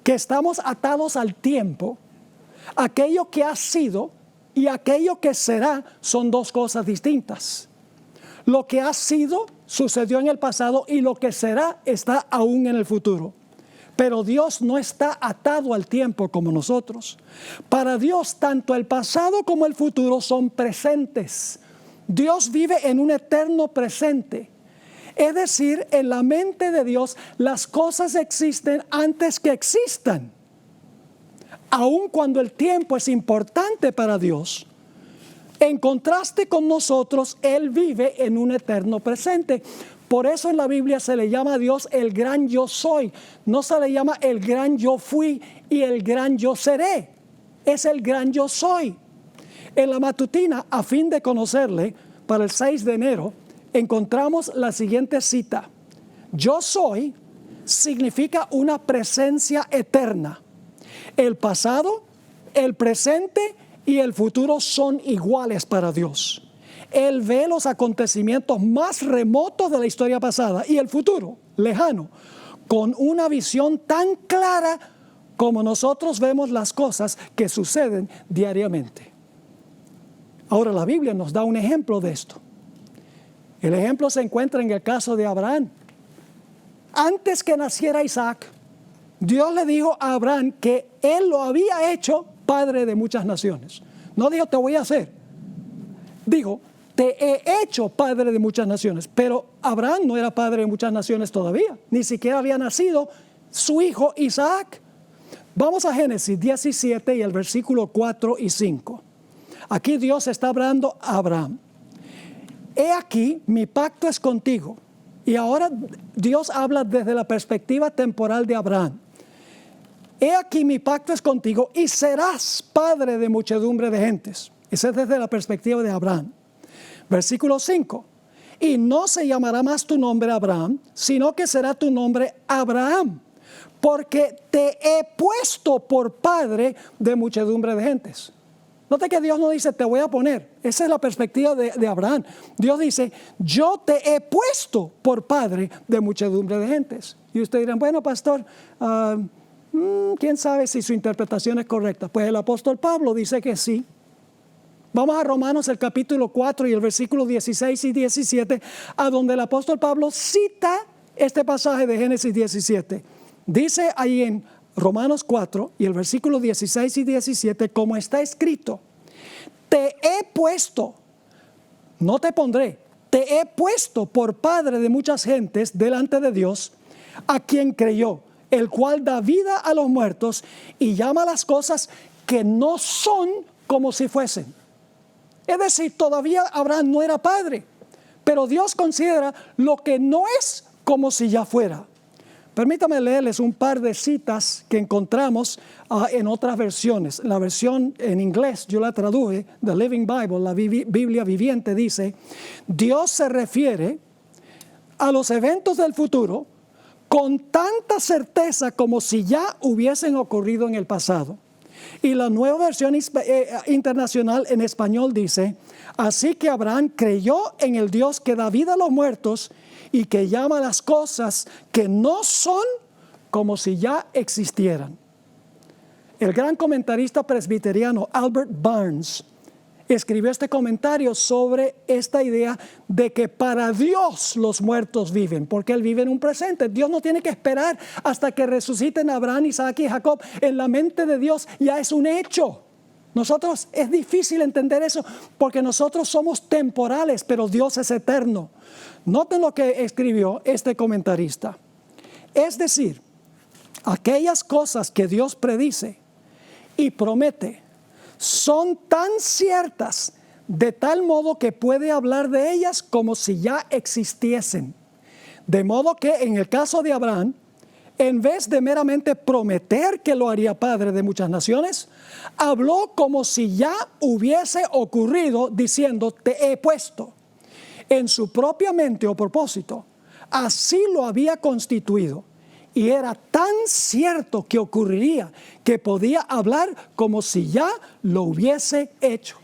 que estamos atados al tiempo, aquello que ha sido y aquello que será son dos cosas distintas. Lo que ha sido sucedió en el pasado y lo que será está aún en el futuro. Pero Dios no está atado al tiempo como nosotros. Para Dios, tanto el pasado como el futuro son presentes. Dios vive en un eterno presente. Es decir, en la mente de Dios las cosas existen antes que existan. Aun cuando el tiempo es importante para Dios, en contraste con nosotros, Él vive en un eterno presente. Por eso en la Biblia se le llama a Dios el gran yo soy. No se le llama el gran yo fui y el gran yo seré. Es el gran yo soy. En la matutina, a fin de conocerle, para el 6 de enero, encontramos la siguiente cita. Yo soy significa una presencia eterna. El pasado, el presente y el futuro son iguales para Dios. Él ve los acontecimientos más remotos de la historia pasada y el futuro, lejano, con una visión tan clara como nosotros vemos las cosas que suceden diariamente. Ahora la Biblia nos da un ejemplo de esto. El ejemplo se encuentra en el caso de Abraham. Antes que naciera Isaac, Dios le dijo a Abraham que Él lo había hecho padre de muchas naciones. No dijo te voy a hacer. Dijo te he hecho padre de muchas naciones. Pero Abraham no era padre de muchas naciones todavía. Ni siquiera había nacido su hijo Isaac. Vamos a Génesis 17 y el versículo 4 y 5. Aquí Dios está hablando a Abraham. He aquí, mi pacto es contigo. Y ahora Dios habla desde la perspectiva temporal de Abraham. He aquí, mi pacto es contigo y serás padre de muchedumbre de gentes. Ese es desde la perspectiva de Abraham. Versículo 5. Y no se llamará más tu nombre Abraham, sino que será tu nombre Abraham, porque te he puesto por padre de muchedumbre de gentes. Note que Dios no dice te voy a poner. Esa es la perspectiva de Abraham. Dios dice yo te he puesto por padre de muchedumbre de gentes. Y ustedes dirán, bueno pastor, ¿quién sabe si su interpretación es correcta? Pues el apóstol Pablo dice que sí. Vamos a Romanos el capítulo 4 y el versículo 16 y 17, a donde el apóstol Pablo cita este pasaje de Génesis 17. Dice ahí en Romanos 4 y el versículo 16 y 17, como está escrito, te he puesto, no te pondré, te he puesto por padre de muchas gentes delante de Dios, a quien creyó, el cual da vida a los muertos y llama a las cosas que no son como si fuesen. Es decir, todavía Abraham no era padre, pero Dios considera lo que no es como si ya fuera. Permítame leerles un par de citas que encontramos en otras versiones. La versión en inglés, yo la traduje, The Living Bible, la Biblia viviente, dice, Dios se refiere a los eventos del futuro con tanta certeza como si ya hubiesen ocurrido en el pasado. Y la nueva versión internacional en español dice, así que Abraham creyó en el Dios que da vida a los muertos y que llama las cosas que no son como si ya existieran. El gran comentarista presbiteriano Albert Barnes escribió este comentario sobre esta idea de que para Dios los muertos viven, porque Él vive en un presente. Dios no tiene que esperar hasta que resuciten Abraham, Isaac y Jacob. En la mente de Dios ya es un hecho. Nosotros es difícil entender eso porque nosotros somos temporales, pero Dios es eterno. Noten lo que escribió este comentarista. Es decir, aquellas cosas que Dios predice y promete son tan ciertas de tal modo que puede hablar de ellas como si ya existiesen. De modo que en el caso de Abraham, en vez de meramente prometer que lo haría padre de muchas naciones, habló como si ya hubiese ocurrido diciendo, te he puesto. En su propia mente o propósito, así lo había constituido. Y era tan cierto que ocurriría que podía hablar como si ya lo hubiese hecho.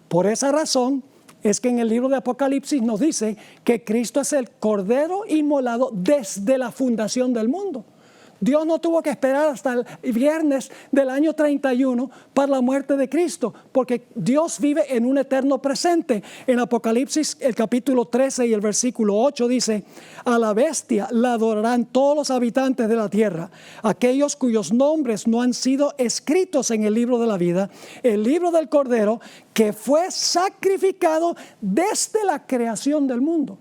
Por esa razón es que en el libro de Apocalipsis nos dice que Cristo es el Cordero inmolado desde la fundación del mundo. Dios no tuvo que esperar hasta el viernes del año 31 para la muerte de Cristo, porque Dios vive en un eterno presente. En Apocalipsis, el capítulo 13 y el versículo 8 dice, a la bestia la adorarán todos los habitantes de la tierra, aquellos cuyos nombres no han sido escritos en el libro de la vida, el libro del Cordero, que fue sacrificado desde la creación del mundo.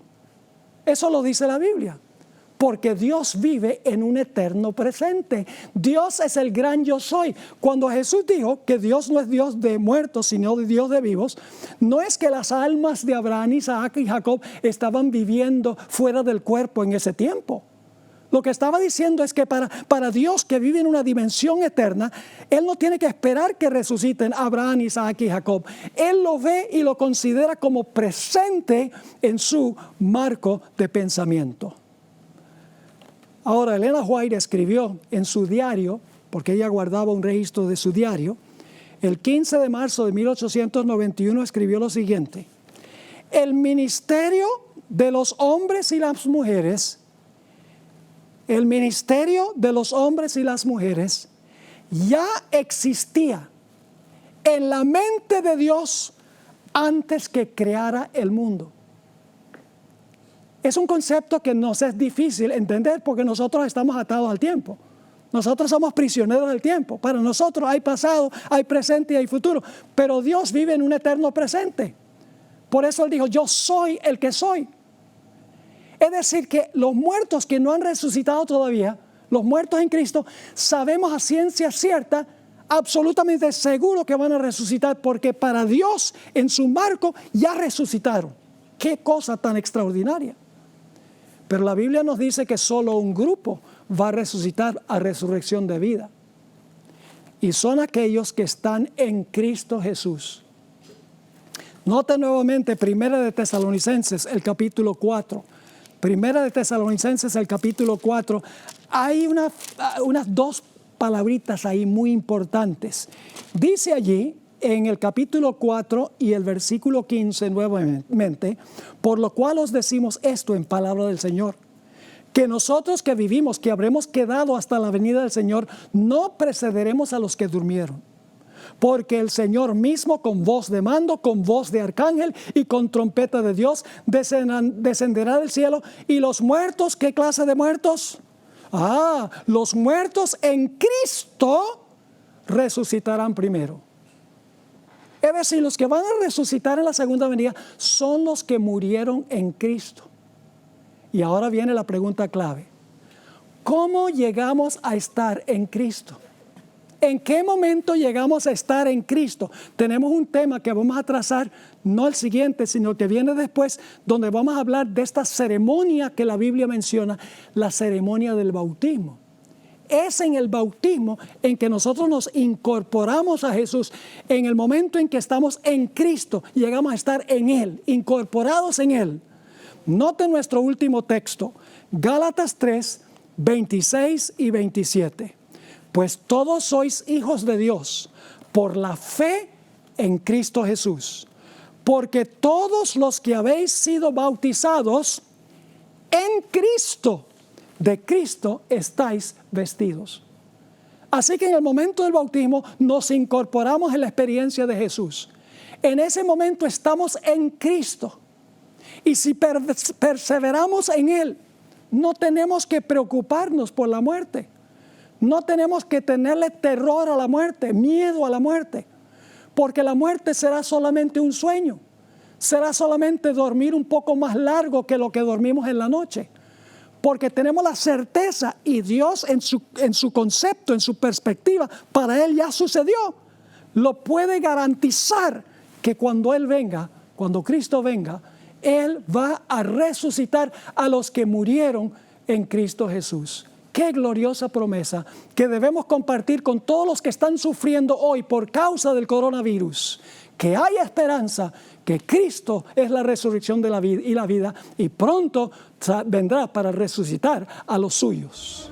Eso lo dice la Biblia. Porque Dios vive en un eterno presente. Dios es el gran yo soy. Cuando Jesús dijo que Dios no es Dios de muertos, sino de Dios de vivos, no es que las almas de Abraham, Isaac y Jacob estaban viviendo fuera del cuerpo en ese tiempo. Lo que estaba diciendo es que para Dios que vive en una dimensión eterna, Él no tiene que esperar que resuciten Abraham, Isaac y Jacob. Él lo ve y lo considera como presente en su marco de pensamiento. Ahora, Elena White escribió en su diario, porque ella guardaba un registro de su diario, el 15 de marzo de 1891 escribió lo siguiente: el ministerio de los hombres y las mujeres, ya existía en la mente de Dios antes que creara el mundo. Es un concepto que nos es difícil entender porque nosotros estamos atados al tiempo. Nosotros somos prisioneros del tiempo. Para nosotros hay pasado, hay presente y hay futuro. Pero Dios vive en un eterno presente. Por eso Él dijo, yo soy el que soy. Es decir, que los muertos que no han resucitado todavía, los muertos en Cristo, sabemos a ciencia cierta, absolutamente seguro que van a resucitar, porque para Dios en su marco ya resucitaron. ¡Qué cosa tan extraordinaria! Pero la Biblia nos dice que solo un grupo va a resucitar a resurrección de vida. Y son aquellos que están en Cristo Jesús. Note nuevamente Primera de Tesalonicenses, el capítulo 4. Primera de Tesalonicenses, el capítulo 4. Hay unas dos palabritas ahí muy importantes. Dice allí, en el capítulo 4 y el versículo 15 nuevamente, por lo cual os decimos esto en palabra del Señor, que nosotros que vivimos, que habremos quedado hasta la venida del Señor, no precederemos a los que durmieron. Porque el Señor mismo con voz de mando, con voz de arcángel y con trompeta de Dios descenderá del cielo. Y los muertos, ¿qué clase de muertos? Los muertos en Cristo resucitarán primero. Es decir, los que van a resucitar en la segunda venida son los que murieron en Cristo. Y ahora viene la pregunta clave. ¿Cómo llegamos a estar en Cristo? ¿En qué momento llegamos a estar en Cristo? Tenemos un tema que vamos a trazar, no el siguiente, sino el que viene después, donde vamos a hablar de esta ceremonia que la Biblia menciona, la ceremonia del bautismo. Es en el bautismo en que nosotros nos incorporamos a Jesús. En el momento en que estamos en Cristo, llegamos a estar en Él, incorporados en Él. Note nuestro último texto, Gálatas 3, 26 y 27. Pues todos sois hijos de Dios por la fe en Cristo Jesús. Porque todos los que habéis sido bautizados en Cristo, de Cristo estáis vestidos. Así que en el momento del bautismo nos incorporamos en la experiencia de Jesús. En ese momento estamos en Cristo. Y si perseveramos en Él, no tenemos que preocuparnos por la muerte. No tenemos que tenerle terror a la muerte, miedo a la muerte. Porque la muerte será solamente un sueño. Será solamente dormir un poco más largo que lo que dormimos en la noche. Porque tenemos la certeza, y Dios en su concepto, en su perspectiva, para Él ya sucedió. Lo puede garantizar que cuando Él venga, cuando Cristo venga, Él va a resucitar a los que murieron en Cristo Jesús. Qué gloriosa promesa que debemos compartir con todos los que están sufriendo hoy por causa del coronavirus. Que hay esperanza, que Cristo es la resurrección de la vida y pronto vendrá para resucitar a los suyos.